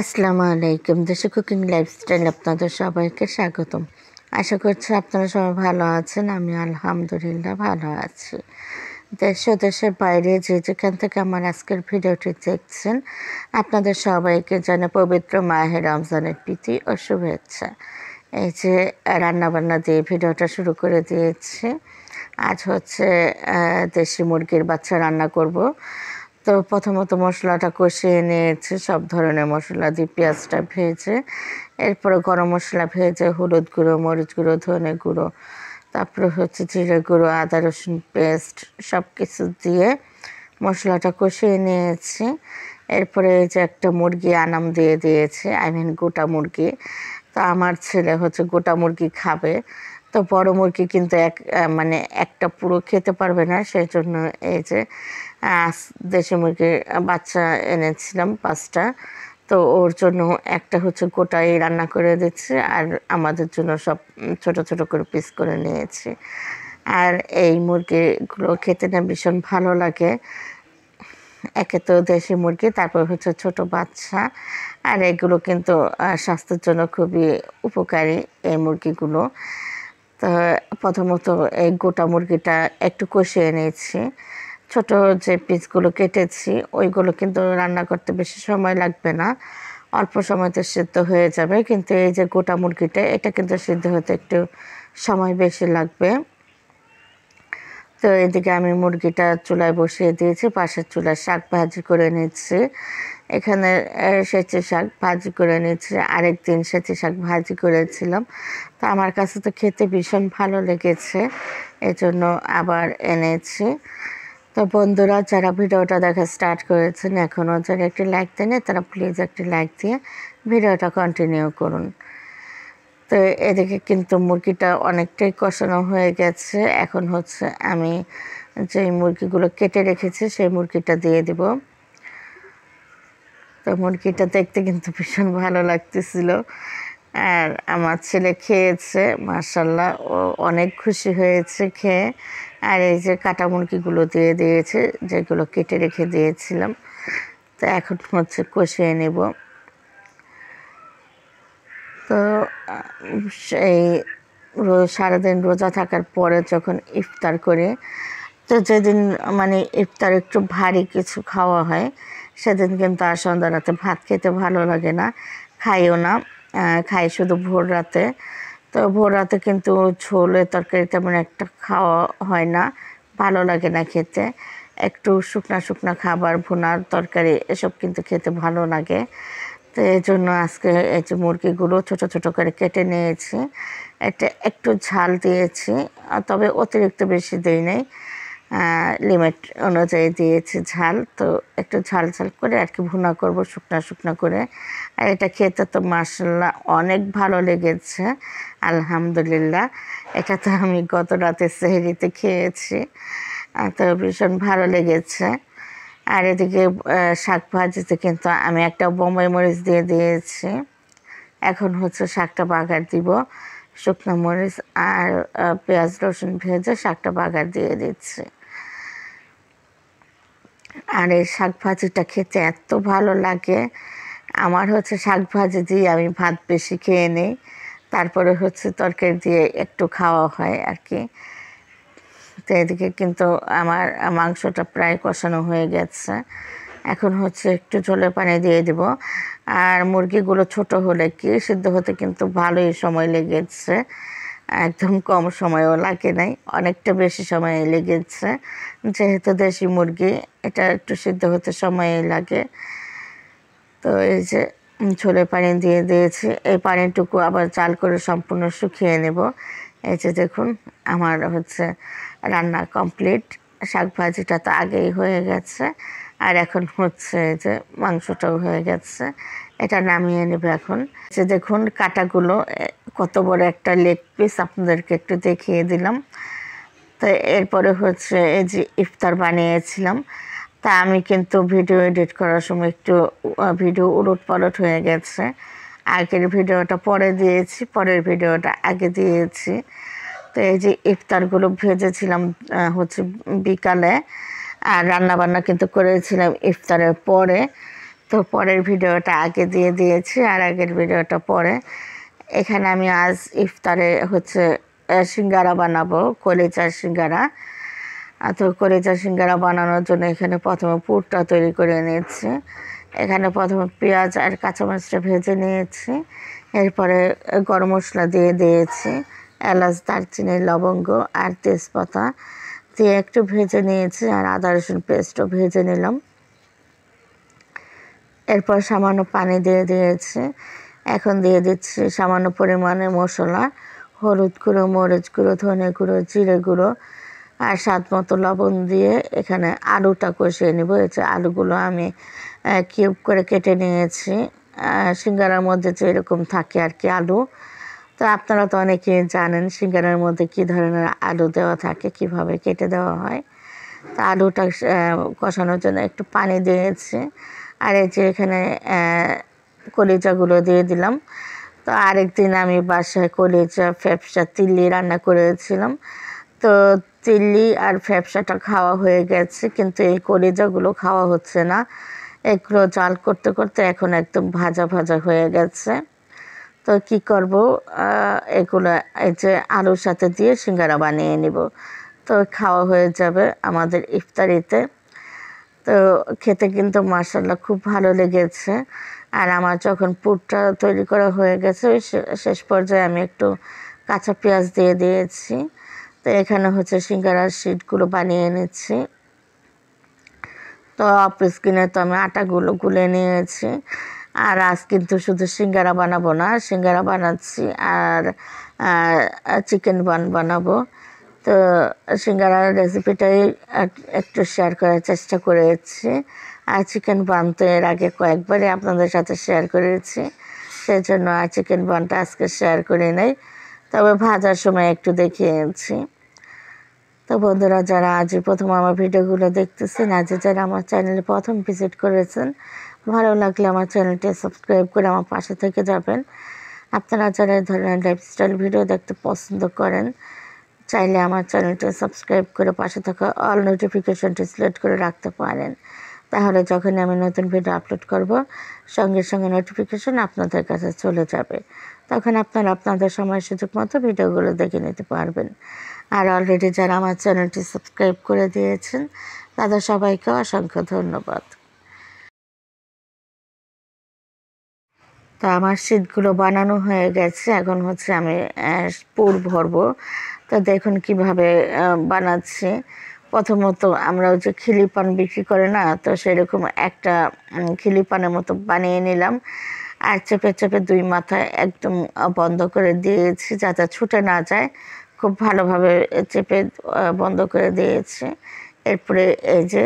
আসসালামু আলাইকুম। দেশি কুকিং লাইফস্টাইল আপনাদের সবাইকে স্বাগতম। আশা করছি আপনারা সবাই ভালো আছেন। আমি আলহামদুলিল্লাহ ভালো আছি। দেশ ও দেশের বাইরে যে যেখান থেকে আমার আজকের ভিডিওটি দেখছেন, আপনাদের সবাইকে জানাই পবিত্র মাহে রমজানের প্রীতি ও শুভেচ্ছা। এই যে রান্নাবান্না দিয়ে ভিডিওটা শুরু করে দিয়েছি। আজ হচ্ছে দেশি মুরগির বাচ্চা রান্না করব। তো প্রথমত মশলাটা কষিয়ে নিয়েছি, সব ধরনের মশলা দিয়ে পেঁয়াজটা ভেজে, এরপরে গরম মশলা ভেজে হলুদ গুঁড়ো, মরিচ গুঁড়ো, ধনে গুঁড়ো, তারপরে হচ্ছে জিরে গুঁড়ো, আদা রসুন পেস্ট সব কিছু দিয়ে মশলাটা কষিয়ে নিয়েছি। এরপরে এই যে একটা মুরগি আনাম দিয়ে দিয়েছি, গোটা মুরগি। তো আমার ছেলে হচ্ছে গোটা মুরগি খাবে, তো বড় মুরগি কিন্তু একটা পুরো খেতে পারবে না, সেই জন্য এই যে দেশি মুরগির বাচ্চা এনেছিলাম 5টা। তো ওর জন্য একটা হচ্ছে গোটাই রান্না করে দিচ্ছি, আর আমাদের জন্য সব ছোট ছোট করে পিস করে নিয়েছি। আর এই মুরগিগুলো খেতে না ভীষণ ভালো লাগে। একে তো দেশি মুরগি, তারপর হচ্ছে ছোট বাচ্চা, আর এগুলো কিন্তু স্বাস্থ্যের জন্য খুবই উপকারী এই মুরগিগুলো। তো প্রথমত এই গোটা মুরগিটা একটু কষিয়ে নিয়েছি। ছোট যে পিসগুলো কেটেছি ওইগুলো কিন্তু রান্না করতে বেশি সময় লাগবে না, অল্প সময়তে সিদ্ধ হয়ে যাবে। কিন্তু এই যে গোটা মুরগিটা, এটা কিন্তু সিদ্ধ হতে একটু সময় বেশি লাগবে। তো এদিকে আমি মুরগিটা চুলায় বসিয়ে দিয়েছি, পাশের চুলায় শাক ভাজি করে নিচ্ছি। এখানে সেচে শাক ভাজি করে নিচ্ছি, আরেকদিন সেচে শাক ভাজি করেছিলাম। তো আমার কাছে তো খেতে ভীষণ ভালো লেগেছে, এজন্য আবার এনেছি। তো বন্ধুরা, যারা ভিডিওটা দেখা স্টার্ট করেছেন এখনও যারা একটি লাইক দেন, তারা প্লিজ একটি লাইক দিয়ে ভিডিওটা কন্টিনিউ করুন। তো এদিকে কিন্তু মুরগিটা অনেকটাই কষানো হয়ে গেছে। এখন হচ্ছে আমি যে মুরগিগুলো কেটে রেখেছি সেই মুরগিটা দিয়ে দিব। তো মুরগিটা দেখতে কিন্তু ভীষণ ভালো লাগতেছিল, আর আমার ছেলে খেয়েছে, মাশাআল্লাহ ও অনেক খুশি হয়েছে খেয়ে। আর এই যে কাটা মুরগিগুলো দিয়ে দিয়েছে, যেগুলো কেটে রেখে দিয়েছিলাম। তো এখন হচ্ছে কষিয়ে নেব। তো সেই সারাদিন রোজা থাকার পরে যখন ইফতার করি, তো যেদিন ইফতার একটু ভারী কিছু খাওয়া হয়, সেদিন কিন্তু আর সন্ধ্যা রাতে ভাত খেতে ভালো লাগে না, খাইও না। খাই শুধু ভোর রাতে। তো ভোর রাতে কিন্তু ঝোলের তরকারি তেমন একটা খাওয়া হয় না, ভালো লাগে না খেতে। একটু শুকনা শুকনা খাবার, ভুনার তরকারি এসব কিন্তু খেতে ভালো লাগে। তো এই জন্য আজকে এই যে মুরগিগুলো ছোট ছোট করে কেটে নিয়েছি, এটা একটু ঝাল দিয়েছি, তবে অতিরিক্ত বেশি দিই নাই, লিমিট অনুযায়ী দিয়েছি ঝাল। তো একটু ঝাল ঝাল করে আর কি ভুনা করবো শুকনা শুকনা করে। আর এটা খেতে তো মাশাআল্লাহ অনেক ভালো লেগেছে, আলহামদুলিল্লাহ। এটা তো আমি গত রাতে সেহরিতে খেয়েছি, তো ভীষণ ভালো লেগেছে। আর এদিকে শাক ভাজিতে কিন্তু আমি একটা বোম্বাই মরিচ দিয়ে দিয়েছি। এখন হচ্ছে শাকটা বাগার দিব, শুকনো মরিচ আর পেঁয়াজ রসুন ভেজে শাকটা বাগার দিয়ে দিচ্ছি। আর এই শাক ভাজিটা খেতে এত ভালো লাগে, আমার হচ্ছে শাক ভাজি দিয়ে আমি ভাত বেশি খেয়ে নিই, তারপরে হচ্ছে তরকারি দিয়ে একটু খাওয়া হয় আর কি। তো এদিকে কিন্তু আমার মাংসটা প্রায় কষানো হয়ে গেছে, এখন হচ্ছে একটু ঝোলের পানি দিয়ে দিব। আর মুরগিগুলো ছোট হলে কি সিদ্ধ হতে কিন্তু ভালোই সময় লেগেছে, একদম কম সময়ও লাগে নাই, অনেকটা বেশি সময় লেগেছে। যেহেতু দেশি মুরগি, এটা একটু সিদ্ধ হতে সময় লাগে। তো এই যে ঝোলের পানি দিয়ে দিয়েছি, এই পানিটুকু আবার চাল করে সম্পূর্ণ শুকিয়ে নেব। এই যে দেখুন আমার হচ্ছে রান্না কমপ্লিট, শাক ভাজিটা তো আগেই হয়ে গেছে, আর এখন হচ্ছে যে মাংসটাও হয়ে গেছে, এটা নামিয়ে নেব এখন। যে দেখুন কাটাগুলো কত বড় একটা লেগ পিস, আপনাদেরকে একটু দেখিয়ে দিলাম। তো এরপরে হচ্ছে এই যে ইফতার বানিয়েছিলাম, তা আমি কিন্তু ভিডিও এডিট করার সময় একটু ভিডিও উলট পালট হয়ে গেছে, আগের ভিডিওটা পরে দিয়েছি, পরের ভিডিওটা আগে দিয়েছি। তো এই যে ইফতারগুলো ভেজেছিলাম হচ্ছে বিকালে, আর রান্নাবান্না কিন্তু করেছিলাম ইফতারের পরে। তো পরের ভিডিওটা আগে দিয়ে দিয়েছি আর আগের ভিডিওটা পরে। এখানে আমি আজ ইফতারে হচ্ছে সিঙ্গারা বানাবো, কলিজার সিঙ্গারা। তো কলিজার সিঙ্গারা বানানোর জন্য এখানে প্রথমে পুরটা তৈরি করে নিয়েছি। এখানে প্রথমে পেঁয়াজ আর কাঁচামরিচটা ভেজে নিয়েছি, এরপরে গরম মশলা দিয়ে দিয়েছি, এলাচ, দারচিনি, লবঙ্গ আর তেজপাতা দিয়ে একটু ভেজে নিয়েছি, আর আদা রসুন পেস্টও ভেজে নিলাম। এরপর সামান্য পানি দিয়ে দিয়েছি। এখন দিয়ে দিচ্ছি সামান্য পরিমাণে মশলা, হলুদ গুঁড়ো, মরিচ গুঁড়ো, ধনে গুঁড়ো, জিরে গুঁড়ো আর স্বাদ মতো লবণ দিয়ে এখানে আলুটা কষিয়ে নেব। এই যে আলুগুলো আমি কিউব করে কেটে নিয়েছি, সিঙ্গারার মধ্যে যে এরকম থাকে আর কি আলু। তো আপনারা তো অনেকেই জানেন সিঙ্গারার মধ্যে কী ধরনের আলু দেওয়া থাকে, কিভাবে কেটে দেওয়া হয়। তো আলুটা কষানোর জন্য একটু পানি দিয়েছি, আর এই যে এখানে কলিজাগুলো দিয়ে দিলাম। তো আরেকদিন আমি বাসায় কলিজা, ফ্যাপসা, তিল্লি রান্না করেছিলাম। তো তিল্লি আর ফ্যাপসাটা খাওয়া হয়ে গেছে, কিন্তু এই কলিজাগুলো খাওয়া হচ্ছে না। এগুলো জাল করতে করতে এখন একদম ভাজা ভাজা হয়ে গেছে। তো কি করব, এগুলো এই যে আলুর সাথে দিয়ে সিঙ্গারা বানিয়ে নিব। তো খাওয়া হয়ে যাবে আমাদের ইফতারিতে। তো খেতে কিন্তু মাশাআল্লাহ খুব ভালো লেগেছে। আর আমার যখন পুরটা তৈরি করা হয়ে গেছে, ওই শেষ পর্যায়ে আমি একটু কাঁচা পেঁয়াজ দিয়ে দিয়েছি। তো এখানে হচ্ছে সিঙ্গারার শিটগুলো বানিয়ে নিচ্ছি। তো অফ স্ক্রিনে তো আমি আটাগুলো গুলে নিয়েছি। আর আজ কিন্তু শুধু সিঙ্গারা বানাবো না, সিঙ্গারা বানাচ্ছি আর চিকেন বান বানাবো। তো সিঙ্গারার রেসিপিটাই একটু শেয়ার করার চেষ্টা করেছি। আর চিকেন বান তো এর আগে কয়েকবারই আপনাদের সাথে শেয়ার করেছি, সেজন্য আর চিকেন বানটা আজকে শেয়ার করি নাই, তবে ভাজার সময় একটু দেখিয়েছি। তো বন্ধুরা, যারা আজই প্রথম আমার ভিডিওগুলো দেখতেছেন, আজ যারা আমার চ্যানেলে প্রথম ভিজিট করেছেন, ভালো লাগলে আমার চ্যানেলটি সাবস্ক্রাইব করে আমার পাশে থেকে যাবেন। আপনারা যারা এই ধরনের লাইফস্টাইল ভিডিও দেখতে পছন্দ করেন, চাইলে আমার চ্যানেলটি সাবস্ক্রাইব করে পাশে থাকা অল নোটিফিকেশনটি সিলেক্ট করে রাখতে পারেন। তাহলে যখনই আমি নতুন ভিডিও আপলোড করব, সঙ্গে সঙ্গে নোটিফিকেশন আপনাদের কাছে চলে যাবে। তখন আপনারা আপনাদের সময় সুযোগ মতো ভিডিওগুলো দেখে নিতে পারবেন। আর অলরেডি যারা আমার চ্যানেলটি সাবস্ক্রাইব করে দিয়েছেন, তাদের সবাইকে অসংখ্য ধন্যবাদ। তো আমার শিটগুলো বানানো হয়ে গেছে, এখন হচ্ছে আমি পুর ভরবো। তো দেখুন কিভাবে বানাচ্ছি। প্রথমত আমরা ওই যে খিলিপান বিক্রি করে না, তো সেরকম একটা খিলিপানের মতো বানিয়ে নিলাম, আর চেপে চেপে দুই মাথায় একদম বন্ধ করে দিয়েছি যাতে ছুটে না যায়। খুব ভালোভাবে চেপে বন্ধ করে দিয়েছি। এরপরে এই যে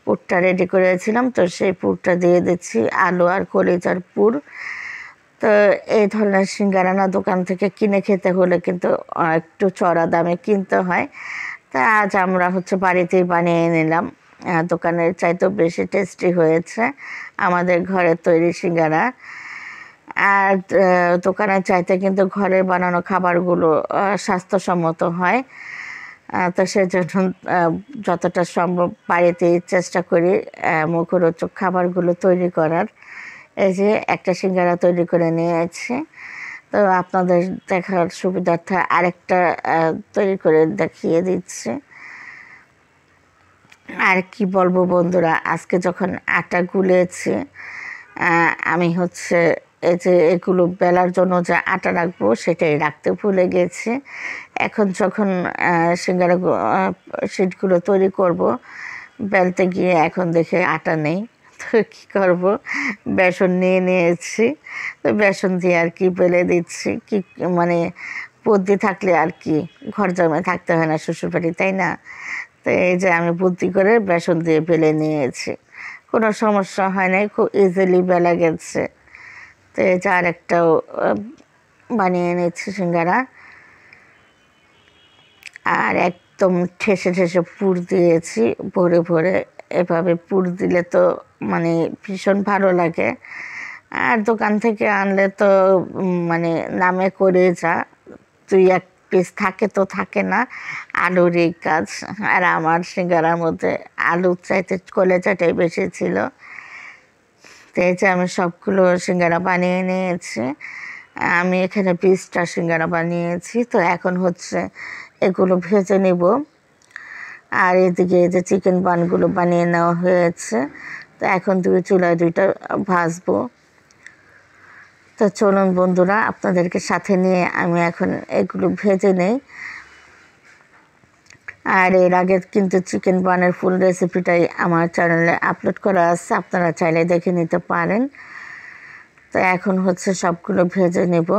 পুরটা রেডি করেছিলাম, তো সেই পুরটা দিয়ে দিচ্ছি, আলু আর কলিজার পুর। তো এই ধরনের সিঙ্গারা না দোকান থেকে কিনে খেতে হলে কিন্তু একটু চড়া দামে কিনতে হয়। তা আজ আমরা হচ্ছে বাড়িতেই বানিয়ে নিলাম। দোকানের চাইতেও বেশি টেস্টি হয়েছে আমাদের ঘরের তৈরি সিঙ্গারা। আর দোকানের চাইতে কিন্তু ঘরের বানানো খাবারগুলো স্বাস্থ্যসম্মত হয়। তো সেজন্য যতটা সম্ভব বাড়িতেই চেষ্টা করি মুখরোচক খাবারগুলো তৈরি করার। এই যে একটা সিঙ্গারা তৈরি করে নিয়েছি। তো আপনাদের দেখার সুবিধার্থে আরেকটা তৈরি করে দেখিয়ে দিচ্ছি। আর কি বলবো বন্ধুরা, আজকে যখন আটা গুলেছি, আমি হচ্ছে এই যে এগুলো বেলার জন্য যে আটা রাখবো সেটাই রাখতে ভুলে গেছি। এখন যখন সিঙ্গারা শিটগুলো তৈরি করব, বেলতে গিয়ে এখন দেখে আটা নেই। তো কী করবো, বেসন নিয়ে নিয়েছি। তো বেসন দিয়ে আর কি বেলে দিচ্ছি। কি মানে বুদ্ধি থাকলে আর কি ঘর জমে থাকতে হয় না শ্বশুরবাড়ি, তাই না? তো এই যে আমি বুদ্ধি করে বেসন দিয়ে বেলে নিয়েছি, কোনো সমস্যা হয় নাই, খুব ইজিলি বেলা গেছে। তো এই যে আরেকটাও বানিয়ে নিচ্ছি সিঙ্গারা। আর একদম ঠেসে ঠেসে পুর দিয়েছি ভরে ভরে। এভাবে পুর দিলে তো মানে ভীষণ ভালো লাগে। আর দোকান থেকে আনলে তো মানে নামে করে যা দুই এক পিস থাকে তো থাকে না, আলুর এই কাজ। আর আমার সিঙ্গারার মধ্যে আলুর চাইতে কলেজাটাই বেশি ছিল। তো এই যে আমি সবগুলো সিঙ্গারা বানিয়ে নিয়েছি। আমি এখানে 20টা সিঙ্গারা বানিয়েছি। তো এখন হচ্ছে এগুলো ভেজে নেব। আর এদিকে এই যে চিকেন বানগুলো বানিয়ে নেওয়া হয়েছে। তো এখন চুলায় 2টা ভাজবো। তো চলুন বন্ধুরা, আপনাদেরকে সাথে নিয়ে আমি এখন এগুলো ভেজে নেই। আর এর আগে কিন্তু চিকেন বানের ফুল রেসিপিটাই আমার চ্যানেলে আপলোড করা আছে, আপনারা চাইলে দেখে নিতে পারেন। তো এখন হচ্ছে সবগুলো ভেজে নেব।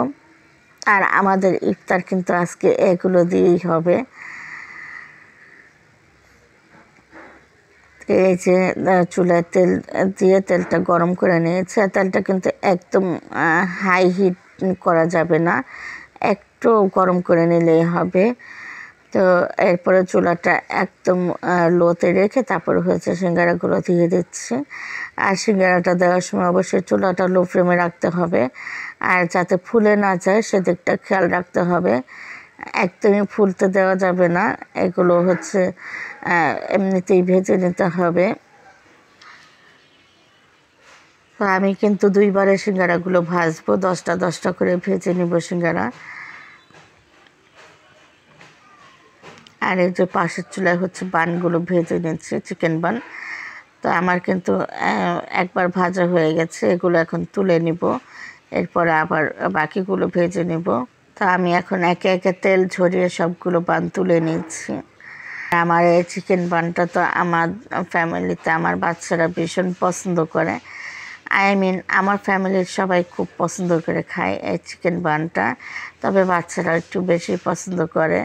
আর আমাদের ইফতার কিন্তু আজকে এগুলো দিয়েই হবে। এই যে চুলায় তেল দিয়ে তেলটা গরম করে নিয়েছে। তেলটা কিন্তু একদম হাই হিট করা যাবে না, একটু গরম করে নিলেই হবে। তো এরপরে চুলাটা একদম লোতে রেখে তারপরে হচ্ছে সিঙ্গারাগুলো দিয়ে দিচ্ছি। আর সিঙ্গারাটা দেওয়ার সময় অবশ্যই চুলাটা লো ফ্লেমে রাখতে হবে, আর যাতে ফুলে না যায় সেদিকটা খেয়াল রাখতে হবে। একদমই ফুলতে দেওয়া যাবে না, এগুলো হচ্ছে এমনিতেই ভেজে নিতে হবে। তো আমি কিন্তু 2বারে সিঙ্গারাগুলো ভাজবো, 10টা 10টা করে ভেজে নিব সিঙ্গারা। আর এই যে পাশের চুলায় হচ্ছে বানগুলো ভেজে নিচ্ছি, চিকেন বান। তো আমার কিন্তু একবার ভাজা হয়ে গেছে, এগুলো এখন তুলে নিব, এরপরে আবার বাকিগুলো ভেজে নিব। তো আমি এখন একে একে তেল ঝরিয়ে সবগুলো বান তুলে নিচ্ছি। আমার এই চিকেন বানটা তো আমার ফ্যামিলিতে আমার বাচ্চারা ভীষণ পছন্দ করে। আমার ফ্যামিলির সবাই খুব পছন্দ করে খায় এই চিকেন বানটা, তবে বাচ্চারা একটু বেশি পছন্দ করে।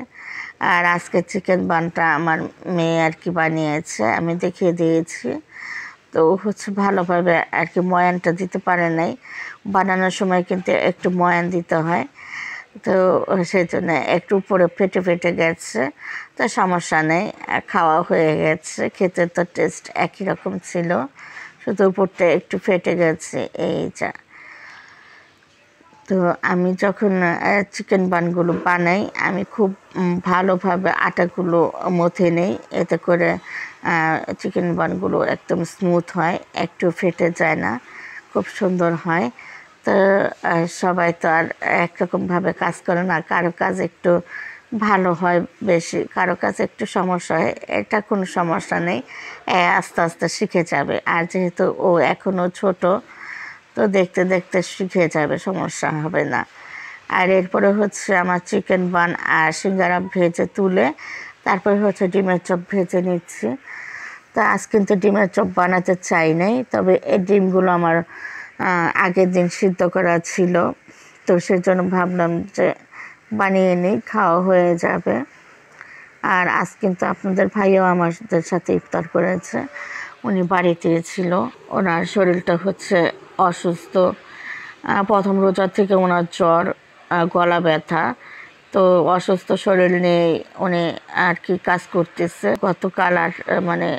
আর আজকে চিকেন বানটা আমার মেয়ে আর কি বানিয়েছে, আমি দেখিয়ে দিয়েছি। তো হচ্ছে ভালোভাবে আর কি ময়ানটা দিতে পারে নাই, বানানোর সময় কিন্তু একটু ময়ান দিতে হয়। তো সেই জন্য একটু উপরে ফেটে ফেটে গেছে, তো সমস্যা নেই, খাওয়া হয়ে গেছে। খেতে তো টেস্ট একই রকম ছিল, শুধু উপরটা একটু ফেটে গেছে এই যা। তো আমি যখন চিকেন বানগুলো বানাই আমি খুব ভালোভাবে আটাগুলো মথে নেই, এতে করে চিকেন বানগুলো একদম স্মুথ হয়, একটু ফেটে যায় না, খুব সুন্দর হয়। তো সবাই তো আর একরকমভাবে কাজ করে না, কারো কাজ একটু ভালো হয় বেশি, কারো কাজ একটু সমস্যা হয়। এটা কোনো সমস্যা নেই, আস্তে আস্তে শিখে যাবে। আর যেহেতু ও এখনও ছোট, তো দেখতে দেখতে শিখে যাবে, সমস্যা হবে না। আর এরপরে হচ্ছে আমার চিকেন বান আর সিঙ্গারা ভেজে তুলে তারপরে হচ্ছে ডিমের চপ ভেজে নিচ্ছি। তো আজ কিন্তু ডিমের চপ বানাতে চাই নাই, তবে এই ডিমগুলো আমার আগের দিন সিদ্ধ করা ছিল, তো সেজন্য ভাবলাম যে বানিয়ে নিই, খাওয়া হয়ে যাবে। আর আজ কিন্তু আপনাদের ভাইও আমাদের সাথে ইফতার করেছে, উনি বাড়িতে ছিল, ওনার শরীরটা হচ্ছে অসুস্থ। প্রথম রোজা থেকে ওনার জ্বর, গলা ব্যথা, তো অসুস্থ শরীর নিয়ে উনি আর কি কাজ করতেছে। গতকাল আর মানে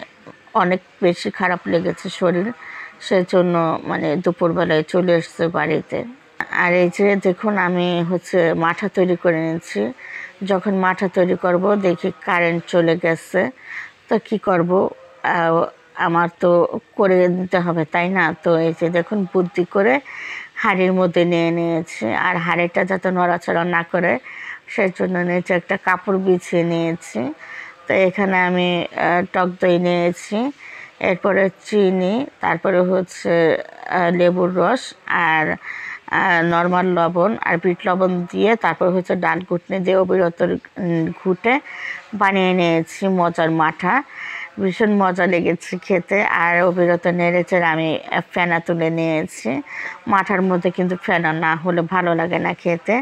অনেক বেশি খারাপ লেগেছে শরীর, সেজন্য মানে দুপুরবেলায় চলে এসছে বাড়িতে। আর এই যে দেখুন আমি হচ্ছে মাঠা তৈরি করে নিচ্ছি। যখন মাঠা তৈরি করব দেখি কারেন্ট চলে গেছে, তো কি করব, আমার তো করে নিতে হবে তাই না। তো এই যে দেখুন বুদ্ধি করে হাঁড়ির মধ্যে নিয়ে নিয়েছি, আর হাঁড়িটা যাতে নড়াচড়া না করে সেই জন্য নিচে একটা কাপড় বিছিয়ে নিয়েছি। তো এখানে আমি টক দই নিয়েছি, এরপরে চিনি, তারপরে হচ্ছে লেবুর রস আর নর্মাল লবণ আর বিট লবণ দিয়ে তারপর হচ্ছে ডাল ঘুটনি দিয়ে অবিরত ঘুটে বানিয়ে নিয়েছি মজার মাঠা। ভীষণ মজা লেগেছে খেতে, আর অবিরত নেড়েচেড়ে আমি ফেনা তুলে নিয়েছি। মাঠার মধ্যে কিন্তু ফেনা না হলে ভালো লাগে না খেতে।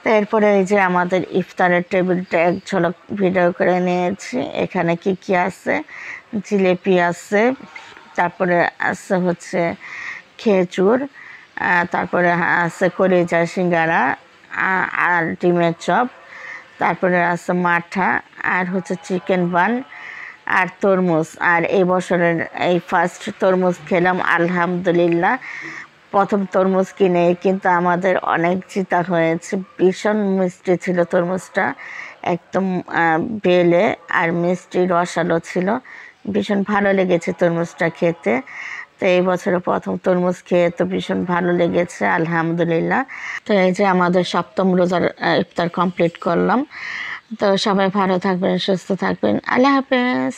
তো এরপরে এই যে আমাদের ইফতারের টেবিলটা এক ঝলক ভিডিও করে নিয়েছি। এখানে কি কি আছে, জিলেপি আছে, তারপরে আছে হচ্ছে খেজুর, তারপরে আছে কলিজা সিঙ্গারা আর ডিমের চপ, তারপরে আছে মাঠা, আর হচ্ছে চিকেন বান আর তরমুজ। আর এই বছরের এই ফার্স্ট তরমুজ খেলাম, আলহামদুলিল্লাহ। প্রথম তরমুজ কিনে কিন্তু আমাদের অনেক জিতা হয়েছে, ভীষণ মিষ্টি ছিল তরমুজটা, একদম বেলে আর মিষ্টি রসালো ছিল, ভীষণ ভালো লেগেছে তরমুজটা খেতে। তো এই বছরে প্রথম তরমুজ খেয়ে তো ভীষণ ভালো লেগেছে, আলহামদুলিল্লাহ। তো এই যে আমাদের সপ্তম রোজার ইফতার কমপ্লিট করলাম। তো সবাই ভালো থাকবেন, সুস্থ থাকবেন। আল্লাহ হাফেজ।